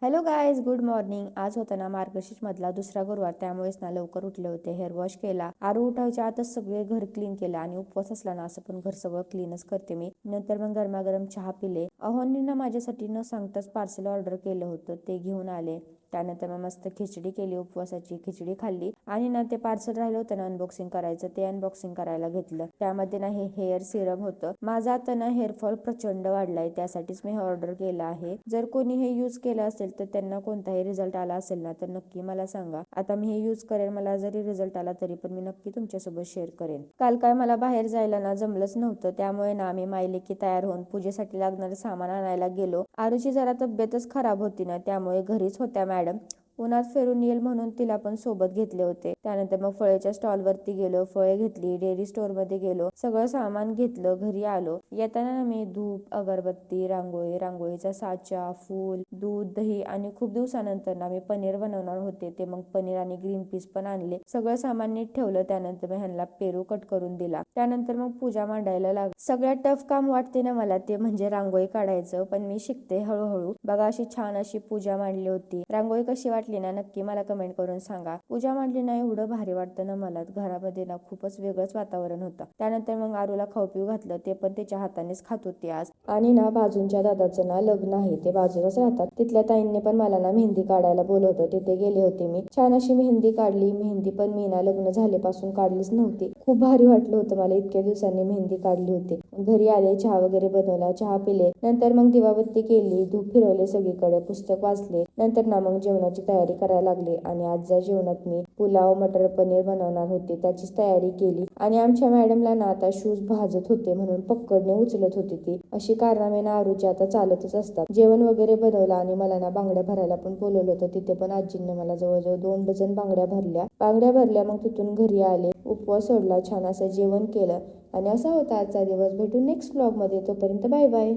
Hello guys, good morning. आज होता ना मार्गशीर्ष मधला दुसरा गुरुवार, त्यामुळेच ना लवकर उठले होते. हेअर वॉश केला. आरू उठायच्या आतच सगळे घर क्लीन केलं आणि उपवास असला ना असं पण घर सगळं क्लीनच करते मी. नंतर मग गरमागरम चहा पिले. अहोंनी ना माझ्यासाठी न सांगताच पार्सल ऑर्डर केलं होतं, ते घेऊन आले. त्यानंतर मग मस्त खिचडी केली, उपवासाची खिचडी खाल्ली आणि ना ते पार्सल राहिलं होतं ना अनबॉक्सिंग करायचं, ते अनबॉक्सिंग करायला घेतलं. त्यामध्ये ना हे हेअर सिरम होतं. माझा आता ना हेअरफॉल प्रचंड वाढलाय, त्यासाठीच मी हे ऑर्डर केलं आहे. जर कोणी हे यूज केलं असेल तर त्यांना कोणताही रिझल्ट आला असेल ना तर नक्की मला सांगा. आता मी हे यूज करेन, मला जरी रिझल्ट आला तरी पण मी नक्की तुमच्यासोबत शेअर करेन. काल काय मला बाहेर जायला ना जमलंच नव्हतं, त्यामुळे ना आम्ही मायलेकी तयार होऊन पूजेसाठी लागणारं सामान आणायला गेलो. आरूची जरा तब्येतच खराब होती ना, त्यामुळे घरीच होत्या मॅडम. उन्हात फिरून येईल म्हणून तिला पण सोबत घेतले होते. त्यानंतर मग फळेच्या स्टॉल वरती गेलो, फळे घेतली. डेअरी स्टोअर मध्ये गेलो, सगळं सामान घेतलं. घरी आलो. येताना ना मी धूप, अगरबत्ती, रांगोळी, रांगोळीचा साचा, फूल, दूध, दही आणि खूप दिवसानंतर ना मी पनीर बनवणार होते, ते मग पनीर आणि ग्रीन पीस पण आणले. सगळं सामान नीट ठेवलं. त्यानंतर मी ह्यांना पेरू कट करून दिला. त्यानंतर मग पूजा मांडायला लागली. सगळ्यात टफ काम वाटते ना मला ते म्हणजे रांगोळी काढायचं, पण मी शिकते हळूहळू. बघा, अशी छान अशी पूजा मांडली होती. रांगोळी कशी वाटली ना नक्की मला कमेंट करून सांगा. पूजा मांडली ना एवढं भारी वाटतं ना मला. घरामध्ये ना खूपच वेगळंच वातावरण होतं. त्यानंतर मग आरूला खाऊ पिऊ घातलं, ते पण त्याच्या हातानेच खात होती आज. आणि ना बाजूंच्या दादाचं ना लग्न आहे, ते बाजूलाच राहतात. तिथल्या ताईंनी पण मला ना मेहंदी काढायला बोलवतं, तिथे गेले होते मी. छान अशी मेहंदी काढली. मेहंदी पण मी ना लग्न झाल्यापासून काढलीच नव्हती. खूप भारी वाटलं होतं मला, इतक्या दिवसांनी मेहंदी काढली होती. घरी आले, चहा वगैरे बनवला, चहा पिले. नंतर मग दिवाबत्ती केली, धूप फिरवले सगळीकडे, पुस्तक वाचले. नंतर ना मग जेवणाची तयारी करायला लागले. आणि आजच्या जेवणात मी पुलाव, मटर पनीर बनवणार होते, त्याचीच तयारी केली. आणि आमच्या मॅडमला ना आता शूज भाजत होते म्हणून पक्कडने उचलत होती ती. अशी कारनामे ना आरूची आता चालतच असतात. जेवण वगैरे बनवलं आणि मला ना बांगड्या भरायला पण बोलवलं होतं. तिथे पण आजींनी मला जवळजवळ 2 डझन बांगड्या भरल्या. मग तिथून घरी आले, उपवास सोडला, छान असं जेवण केलं. आणि असा होता आजचा दिवस. भेटू नेक्स्ट ब्लॉग मध्ये. तोपर्यंत बाय बाय.